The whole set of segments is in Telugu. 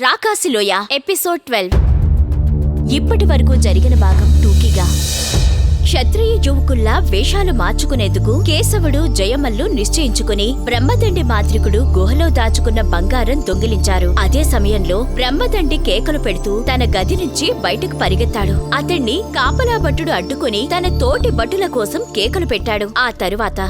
రాకాసిలోయ ఎపిసోడ్ 12 ఇప్పటి వరకు జరిగిన భాగం టూకీగా. క్షత్రియ యువకుల్లా వేషాలు మార్చుకునేందుకు కేశవుడు జయమల్లు నిశ్చయించుకుని బ్రహ్మదండి మాంత్రికుడు గుహలో దాచుకున్న బంగారం దొంగిలించారు. అదే సమయంలో బ్రహ్మదండి కేకలు పెడుతూ తన గది నుంచి బయటకు పరిగెత్తాడు. అతణ్ణి కాపలా భటుడు అడ్డుకుని తన తోటి భటుల కోసం కేకలు పెట్టాడు. ఆ తరువాత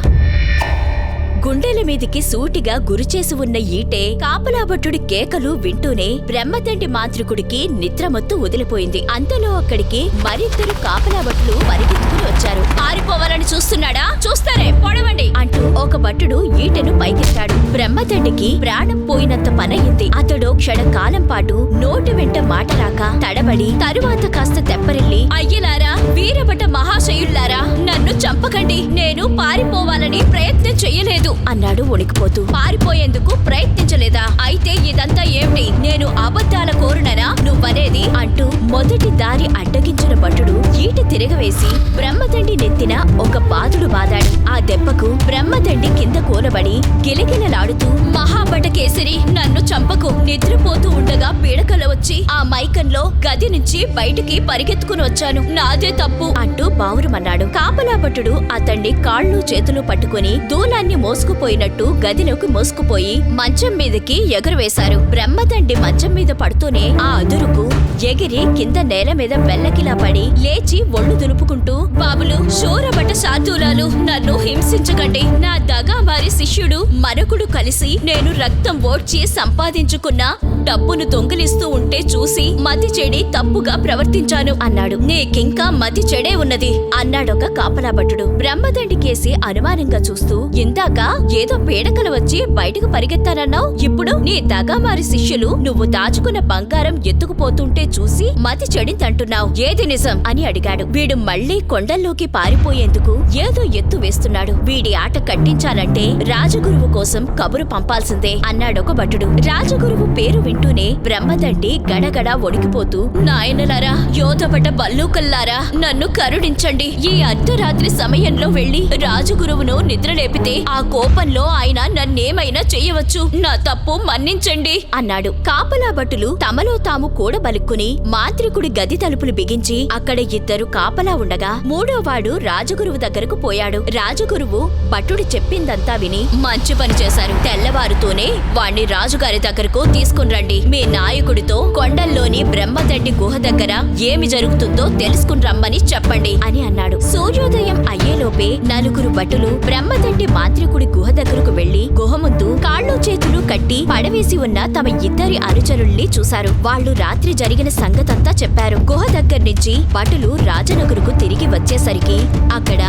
గుండెల మీదికి సూటిగా గురిచేసి ఉన్న ఈటే కాపలాభట్టుడి కేకలు వింటూనే బ్రహ్మదండి మాంత్రికుడికి నిద్రమత్తు వదిలిపోయింది. అంతలో అక్కడికి మరిద్దరు కాపలాభట్టులు పరిగెత్తుకుని వచ్చారు. పారిపోవాలని చూస్తున్నాడా? చూస్తారే, పొడవండి అంటూ ఒక భట్టుడు ఈటెను పైకెత్తాడు. బ్రహ్మదండికి ప్రాణం పోయినంత పనయింది. అతడు క్షణకాలం పాటు నోటి వెంట మాట రాక తడబడి తరువాత కాస్త తెప్పరిల్లి, అయ్యలారా, వీరభట మహాశయుల్లారా, నన్ను చంపకండి, నేను పారిపోవాలని ప్రయత్నం చెయ్యలేదు అన్నాడు వణికిపోతూ. పారిపోయేందుకు ప్రయత్నించలేదా? అయితే ఇదంతా ఏమిటి? నేను అబద్ధాల కోరుననా నువ్వనేది అంటూ మొదటి దారి అడ్డగించిన భటుడు ఈట తిరగవేసి బ్రహ్మదండి నెత్తిన ఒక బాదుడు బాదాడు. ఆ దెబ్బకు బ్రహ్మదండి కింద కూలబడి గిలగిలలాడుతూ, మహాభట కేసరి, నన్ను చంపకు, నిద్రపోతూ ఉండగా పీడకల వచ్చి ఆ మైకంలో గది నుంచి బయటికి పరిగెత్తుకుని వచ్చాను, నాదే తప్పు అంటూ బావురమన్నాడు. కాపలా భటుడు అతన్ని కాళ్ళు చేతులు పట్టుకుని దూలాన్ని మోసుకుపోయినట్టు గదిలోకి మోసుకుపోయి మంచం మీదకి ఎగురవేశారు. బ్రహ్మదండి మంచం మీద పడుతూనే ఆ అదురుకు ఎగిరి కింద నేల మీద వెల్లకిలా పడి లేచి ఒళ్ళు దులుపుకుంటూ, బాబులు, శూరభట శార్దూలాలు, నన్ను హింసించకండి. నా దగామారి శిష్యుడు మరొకడు కలిసి నేను రక్తం ఓడ్చి సంపాదించుకున్న డబ్బును దొంగిలిస్తూ ఉంటే చూసి మతి చెడి తప్పుగా ప్రవర్తించాను అన్నాడు. నీకింకా మతి చెడే ఉన్నది అన్నాడొక కాపలాభటుడు. బ్రహ్మదండి కేసి అనుమానంగా చూస్తూ, ఇందాక ఏదో పీడకలు వచ్చి బయటకు పరిగెత్తానన్నావు, ఇప్పుడు నీ దగామారి శిష్యులు నువ్వు దాచుకున్న బంగారం ఎత్తుకుపోతుంటే చూసి మతి చెడిందంటున్నావు, ఏది నిజం అని అడిగాడు. వీడు మళ్లీ కొండల్లోకి పారిపోయేందుకు ఏదో ఎత్తు వేస్తున్నాడు. వీడి ఆట కట్టించాలంటే రాజగురువు కోసం కబురు పంపాల్సిందే అన్నాడొక భటుడు. రాజగురువు పేరు వింటూనే బ్రహ్మదండి గడగడ వణికిపోతూ, నాయనలారా, యోధభట బల్లూకల్లారా, నన్ను కరుణించండి. ఈ అర్ధరాత్రి సమయంలో వెళ్లి రాజగురువును నిద్రలేపితే ఆ కోపంలో ఆయన నన్నేమైనా చెయ్యవచ్చు, నా తప్పు మన్నించండి అన్నాడు. కాపలా భటులు తమలో తాము కూడబలుక్కుని మాంత్రికుడి గది తలుపులు బిగించి అక్కడ ఇద్దరు కాపలా ఉండగా మూడోవాడు రాజగురువు దగ్గరకు పోయాడు. రాజగురువు భటుడు చెప్పిందంతా విని, మంచి పని చేశారు, తెల్లవారుతోనే వాణ్ణి రాజుగారి దగ్గరకు తీసుకునిరండి. మీ నాయకుడితో కొండల్లోని బ్రహ్మదండి గుహ దగ్గర ఏమి జరుగుతుందో తెలుసుకుని రమ్మని చెప్పండి అని అన్నాడు. సూర్యోదయం అయ్యేలోపే నలుగురు భటులు బ్రహ్మదండి మాంత్రికుడి గుహ దగ్గరకు వెళ్లి గుహ ముందు కాళ్ళు చేతులు కట్టి పడవేసి ఉన్న తమ ఇద్దరి అనుచరుల్ని చూశారు. వాళ్లు రాత్రి జరిగిన సంగతంతా చెప్పారు. గుహ దగ్గర నుంచి భటులు రాజనగరుకు తిరిగి వచ్చేసరికి అక్కడ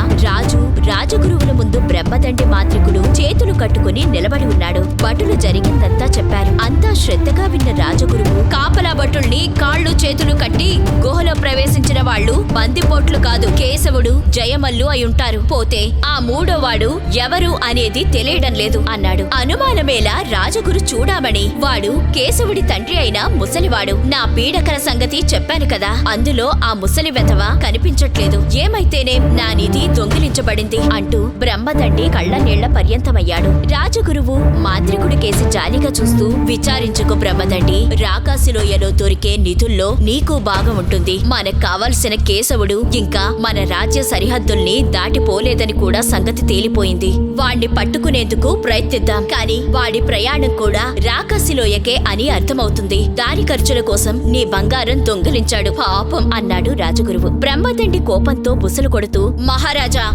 రాజగురువుల ముందు బ్రహ్మదండి మాంత్రికుడు చేతులు కట్టుకుని నిలబడి ఉన్నాడు. భటులు జరిగిందంతా చెప్పారు. అంతా శ్రద్ధగా విన్న రాజగురువు, కాపలా భటుల్ని కాళ్ళు చేతులు కట్టి గుహలో ప్రవేశించిన వాళ్లు బందిపోట్లు కాదు, కేశవుడు జయమల్లు అయుంటారు. పోతే ఆ మూడోవాడు ఎవరు అనేది తెలియడం లేదు అన్నాడు. అనుమానమేలా, రాజగురు చూడామణి, వాడు కేశవుడి తండ్రి అయిన ముసలివాడు. నా పీడకల సంగతి చెప్పాను కదా, అందులో ఆ ముసలి వెధవ కనిపించట్లేదు. ఏమైతేనే నా నిధి దొంగిలించబడింది అంటూ బ్రహ్మదండి కళ్ళ నీళ్ల పర్యంతమయ్యాడు. రాజగురువు మాంత్రికుడి కేసి జాలిగా చూస్తూ, విచారించుకు బ్రహ్మదండి, రాకాసిలోయలో దొరికే నిధుల్లో నీకు భాగం ఉంటుంది. మనకు కావలసిన కేశవుడు ఇంకా మన రాజ్య సరిహద్దుల్ని దాటిపోలేదని కూడా సంగతి తేలిపోయింది. వాణ్ణి పట్టుకునేందుకు ప్రయత్నిద్దాం, కాని వాడి ప్రయాణం కూడా రాకాసిలోయకే అని అర్థమవుతుంది. దారి ఖర్చుల కోసం నీ బంగారం దొంగిలించాడు, పాపం అన్నాడు రాజగురువు. బ్రహ్మదండి కోపంతో బుసలు కొడుతూ, మహారాజా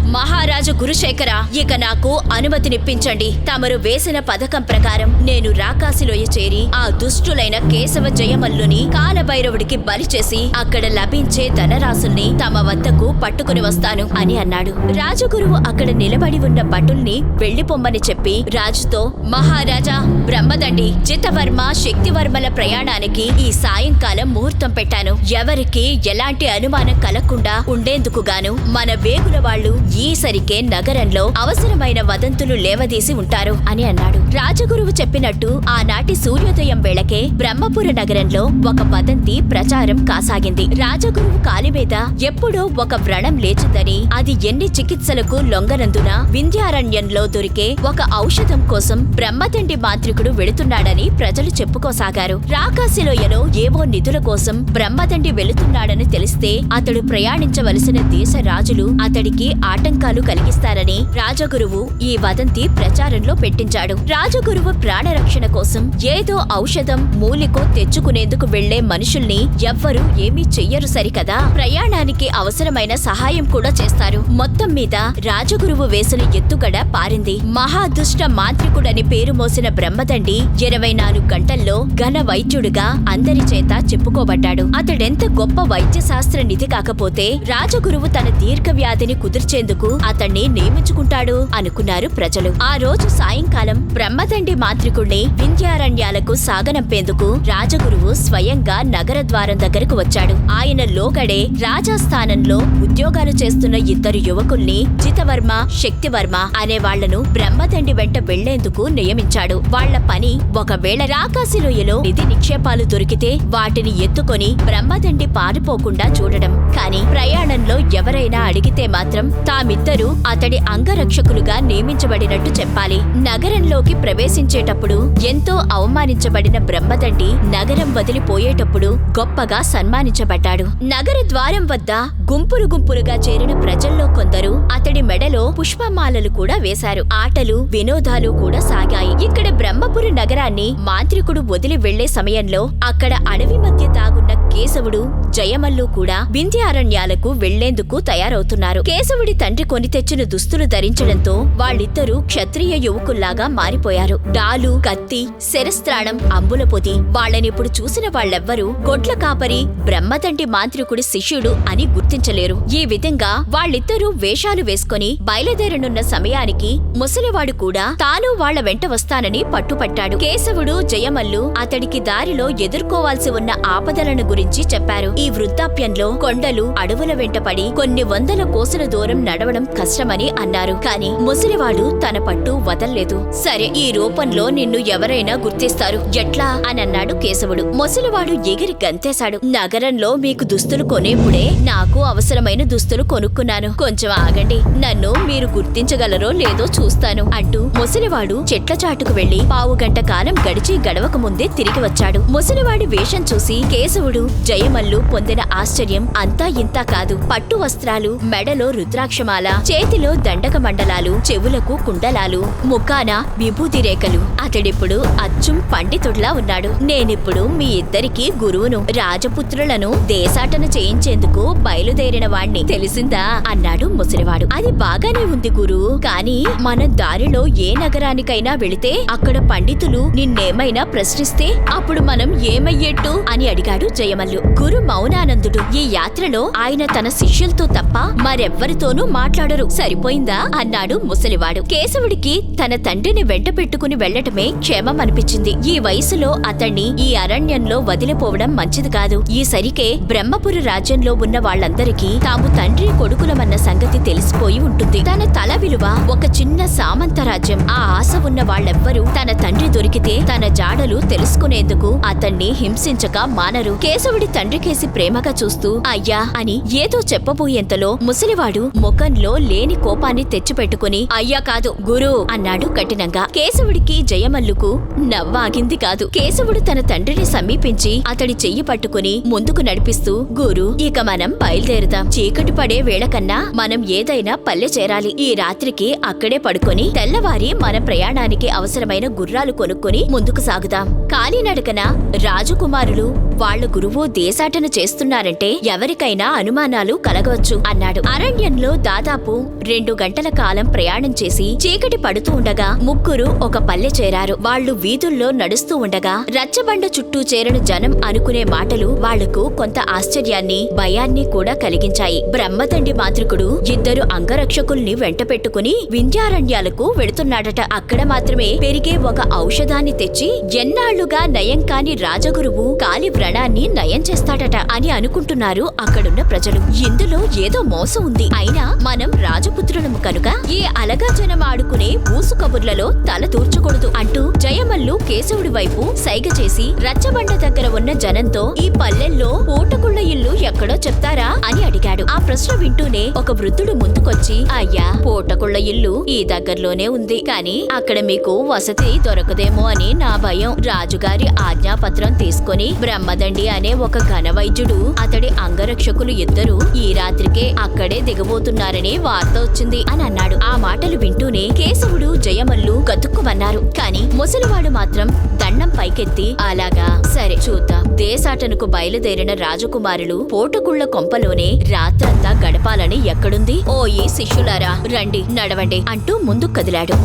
గురుశేఖర, ఇక నాకు అనుమతినిప్పించండి. తమరు వేసిన పథకం ప్రకారం నేను రాకాసిలోయ చేరి ఆ దుష్టులైన కేశవ జయమల్లుని కాలభైరవుడికి బలి చేసి అక్కడ లభించే ధనరాశుల్ని తమ వద్దకు పట్టుకుని వస్తాను అని అన్నాడు. రాజగురువు అక్కడ నిలబడి ఉన్న భటుల్ని వెళ్లిపొమ్మని చెప్పి రాజుతో, మహారాజా, బ్రహ్మదండి, జితవర్మ, శక్తివర్మల ప్రయాణానికి ఈ సాయంకాలం ముహూర్తం పెట్టారు. పెట్టాను. ఎవరికి ఎలాంటి అనుమానం కలగకుండా ఉండేందుకు గాను మన వేగుల వాళ్ళు ఈసరికే నగరంలో అవసరమైన వదంతులు లేవదీసి ఉంటారు అని అన్నాడు. రాజగురువు చెప్పినట్టు ఆనాటి సూర్యోదయం వేళకే బ్రహ్మపుర నగరంలో ఒక వదంతి ప్రచారం కాసాగింది. రాజగురువు కాలి మీద ఎప్పుడో ఒక వ్రణం లేచిందని, అది ఎన్ని చికిత్సలకు లొంగనందున వింధ్యారణ్యంలో దొరికే ఒక ఔషధం కోసం బ్రహ్మదండి మాంత్రికుడు వెళుతున్నాడని ప్రజలు చెప్పుకోసాగారు. రాకాశిలోయలో ఏవో నిధుల కోసం బ్రహ్మదండి వెళుతున్నాడని తెలిస్తే అతడు ప్రయాణించవలసిన దేశ రాజులు అతడికి ఆటంకాలు కలిగిస్తారని రాజగురువు ఈ వదంతి ప్రచారంలో పెట్టించాడు. రాజగురువు ప్రాణరక్షణ కోసం ఏదో ఔషధం మూలికో తెచ్చుకునేందుకు వెళ్లే మనుషుల్ని ఎవ్వరూ ఏమీ చెయ్యరు సరికదా, ప్రయాణానికి అవసరమైన సహాయం కూడా చేస్తారు. మొత్తం మీద రాజగురువు వేసిన ఎత్తుగడ పారింది. మహాదుష్ట మాంత్రికుడని పేరు మోసిన బ్రహ్మదండి 24 గంటల్లో ఘన వైద్యుడిగా అందరి చేత చెప్పుకోబడ్డాడు. అతడెంత గొప్ప వైద్య శాస్త్ర నిధి కాకపోతే రాజగురువు తన దీర్ఘ వ్యాధిని కుదిర్చేందుకు అతన్ని నియమించుకుంటాడు అనుకున్నారు ప్రజలు. ఆ రోజు సాయంకాలం బ్రహ్మదండి మాంత్రికుణ్ణి వింధ్యారణ్యాలకు సాగనంపేందుకు రాజగురువు స్వయంగా నగర ద్వారం దగ్గరకు వచ్చాడు. ఆయన లోగడే రాజాస్థానంలో ఉద్యోగాలు చేస్తున్న 2 యువకుల్ని జితవర్మ, శక్తివర్మ అనే వాళ్లను బ్రహ్మదండి వెంట వెళ్లేందుకు నియమించాడు. వాళ్ల పని ఒకవేళ రాకాశిలోయలో నిధి నిక్షేపాలు దొరికితే వాటిని ఎత్తుకొని బ్రహ్మదండి పారిపోకుండా చూడడం. కాని ప్రయాణంలో ఎవరైనా అడిగితే మాత్రం తామిద్దరూ అతడి అంగరక్షకులుగా నియమించబడినట్టు చెప్పాలి. నగరంలోకి ప్రవేశించేటప్పుడు ఎంతో అవమానించబడిన బ్రహ్మదండి నగరం వదిలిపోయేటప్పుడు గొప్పగా సన్మానించబడ్డాడు. నగర ద్వారం వద్ద గుంపులు గుంపులుగా చేరిన ప్రజల్లో కొందరు అతడి మెడలో పుష్పమాలలు కూడా వేశారు. ఆటలు వినోదాలు కూడా సాగాయి. ఇక్కడ బ్రహ్మపురి నగరాన్ని మాంత్రికుడు వదిలి వెళ్లే సమయంలో అక్కడ అడవి మధ్య తాగున్న కేశవుడు, జయమల్లు కూడా వింధ్యారణ్యాలకు వెళ్లేందుకు తయారవుతున్నారు. కేశవుడి తండ్రి కొని తెచ్చిన దుస్తులు ధరించడంతో వాళ్ళిద్దరూ క్షత్రియ యువకుల్లాగా మారిపోయారు. డాలు, కత్తి, శరస్త్రాణం, అంబుల పొది వాళ్ళనిప్పుడు చూసిన వాళ్ళెవ్వరూ గొడ్ల కాపరి, బ్రహ్మదండి మాంత్రికుడి శిష్యుడు అని గుర్తించలేరు. ఈ విధంగా వాళ్ళిద్దరూ వేషాలు వేసుకొని బయలుదేరనున్న సమయానికి ముసలివాడు కూడా తాను వాళ్ల వెంట వస్తానని పట్టుపట్టాడు. కేశవుడు, జయమల్లు అతడికి దారిలో ఎదుర్కోవాల్సి ఉన్న ఆపదలను గురించి చెప్పారు. ఈ వృద్ధాప్యంలో కొండలు, అడవుల వెంటపడి కొన్ని వందల కోసల దూరం నడవడం కష్టమని అన్నారు. కాని ముసలివాడు తన పట్టు వదల్లేదు. సరే, ఈ రూపంలో నిన్ను ఎవరైనా గుర్తిస్తారు ఎట్లా అనన్నాడు కేశవుడు. ముసలివాడు ఎగిరి గంతేశాడు. నగరంలో మీకు దుస్తులు కొనేప్పుడే నాకు అవసరమైన దుస్తులు కొనుక్కున్నాను. కొంచెం ఆగండి, నన్ను మీరు గుర్తించగలరో లేదో చూస్తాను అంటూ ముసలివాడు చెట్ల చాటుకు వెళ్లి 1/2 గంట కాలం గడిచి గడవక ముందే తిరిగి వచ్చాడు. ముసలివాడి వేషం చూసి కేశవుడు, జయమల్లు పొందిన ఆశ్చర్యం అంతా ఇంతా కాదు. పట్టు వస్త్రాలు, మెడలో రుద్రాక్షమాల, చేతిలో దండక మండలాలు, చెవులకు కుండలాలు, ముఖాన విభూతి రేఖలు. అతడిప్పుడు అచ్చుం పండితుడిలా ఉన్నాడు. నేనిప్పుడు మీ ఇద్దరికి గురువును, రాజపుత్రులను దేశాటన చేయించేందుకు బయలుదేరిన వాణ్ణి, తెలిసిందా అన్నాడు ముసలివాడు. అది బాగానే ఉంది గురు, కాని మనం దారిలో ఏ నగరానికైనా వెళితే అక్కడ పండితులు నిన్నేమైనా ప్రశ్నిస్తే అప్పుడు మనం ఏమయ్యేట్టు అని అడిగాడు జయమల్లు. గురు మౌనానందుడు. ఈ యాత్రలో ఆయన తన శిష్యులతో తప్ప మరెవ్వరితోనూ మాట్లాడరు, సరిపోయిందా అన్నాడు ముసలివాడు. కేశవుడికి తన తండ్రిని వెంట పెట్టుకుని వెళ్లటమే క్షేమం అనిపించింది. ఈ వయసులో అతణ్ణి ఈ అరణ్యంలో వదిలిపోవడం మంచిది కాదు. ఈసరికే బ్రహ్మపురి రాజ్యంలో ఉన్న వాళ్లందరికీ తాము తండ్రి కొడుకులమన్న సంగతి తెలిసిపోయి ఉంటుంది. తన తల విలువ ఒక చిన్న సామంత రాజ్యం. ఆ ఆశ ఉన్న వాళ్ళెవ్వరూ తన తండ్రి దొరికితే తన జాడలు తెలుసుకునేందుకు అతన్ని హింసించక మానరు. కేశవుడి తండ్రికేసి ప్రేమగా చూస్తూ అయ్యా అని ఏదో చెప్పబోయేంతలో ముసలివాడు ముఖంలో లేని కోపాన్ని తెచ్చిపెట్టుకుని అయ్యా కాదు గురు అన్నాడు కఠినంగా. కేశవుడికి, జయమల్లుకు నవ్వాగింది కాదు. కేశవుడు తన తండ్రిని సమీపించి అతడి చెయ్యి పట్టుకుని ముందుకు నడిపిస్తూ, గురు ఇక మనం బయలుదేరుదాం. చీకటి పడే వేళకన్నా మనం ఏదైనా పల్లె చేరాలి. ఈ రాత్రికి అక్కడే పడుకొని తెల్లవారి మన ప్రయాణానికి అవసరమైన గుర్రాలు కొనుక్కొని ముందుకు సాగుదాం. కాలినడకన రాజకుమారులు వాళ్ల గురువు దేశాటన చేస్తున్నారంటే ఎవరికైనా అనుమానాలు కలగవచ్చు అన్నాడు. అరణ్యంలో దాదాపు 2 గంటల కాలం ప్రయాణం చేసి చీకటి పడుతూ ఉండగా ముగ్గురు ఒక పల్లె చేరారు. వాళ్లు వీధుల్లో నడుస్తూ ఉండగా రచ్చబండ చుట్టూ చేరిన జనం అనుకునే మాటలు వాళ్లకు కొంత ఆశ్చర్యాన్ని, భయాన్ని కూడా కలిగించాయి. బ్రహ్మదండి మాంత్రికుడు 2 అంగరక్షకుల్ని వెంట పెట్టుకుని వింధ్యారణ్యాలకు వెళుతున్నాడట. అక్కడ మాత్రమే పెరిగే ఒక ఔషధాన్ని తెచ్చి ఎన్నాళ్ళు ఇన్నాళ్లుగా నయం కాని రాజగురువు కాలి వ్రణాన్ని నయం చేస్తాడట అని అనుకుంటున్నారు అక్కడున్న ప్రజలు. ఇందులో ఏదో మోసం ఉంది. అయినా మనం రాజపుత్రులము కనుక ఈ అలగా జనం ఆడుకునే ఊసు కబుర్లలో తల దూర్చకూడదు అంటూ జయమల్లు కేశవుడి వైపు సైగ చేసి రచ్చబండ దగ్గర ఉన్న జనంతో ఈ పల్లెల్లో పూటకుళ్ళ ఇల్లు ఎక్కడో చెప్తారా అని అడిగాడు. ఆ ప్రశ్న వింటూనే ఒక వృద్ధుడు ముందుకొచ్చి, అయ్యా, పూటకుళ్ళ ఇల్లు ఈ దగ్గరలోనే ఉంది, కానీ అక్కడ మీకు వసతి దొరకదేమో అని నా భయం. రాజుగారి ఆజ్ఞాపత్రం తీసుకుని బ్రహ్మదండి అనే ఒక ఘన వైద్యుడు, అతడి అంగరక్షకులు ఇద్దరు ఈ రాత్రికే అక్కడే దిగబోతున్నారని వార్త వచ్చింది అని అన్నాడు. ఆ మాటలు వింటూనే కేశవుడు జయమల్లు గతుక్కుమన్నారు. కాని ముసలివాడు మాత్రం దండం పైకెత్తి, అలాగా, సరే చూద్దాం. దేశాటనకు బయలుదేరిన రాజకుమారులు పూటకుళ్ళ కొంపలోనే రాత్రంతా గడపాలని ఎక్కడుంది? ఓ ఈ శిష్యులారా, రండి, నడవండి అంటూ ముందుకు కదిలాడు.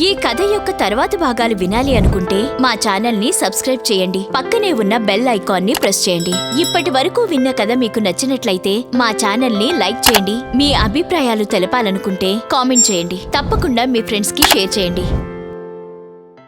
ఈ కథ యొక్క తర్వాతి భాగాలు వినాలి అనుకుంటే మా ఛానల్ ని సబ్స్క్రైబ్ చేయండి. పక్కనే ఉన్న బెల్ ఐకాన్ ని ప్రెస్ చేయండి. ఇప్పటి వరకు విన్న కథ మీకు నచ్చినట్లయితే మా ఛానల్ ని లైక్ చేయండి. మీ అభిప్రాయాలు తెలపాలనుకుంటే కామెంట్ చేయండి. తప్పకుండా మీ ఫ్రెండ్స్ కి షేర్ చేయండి.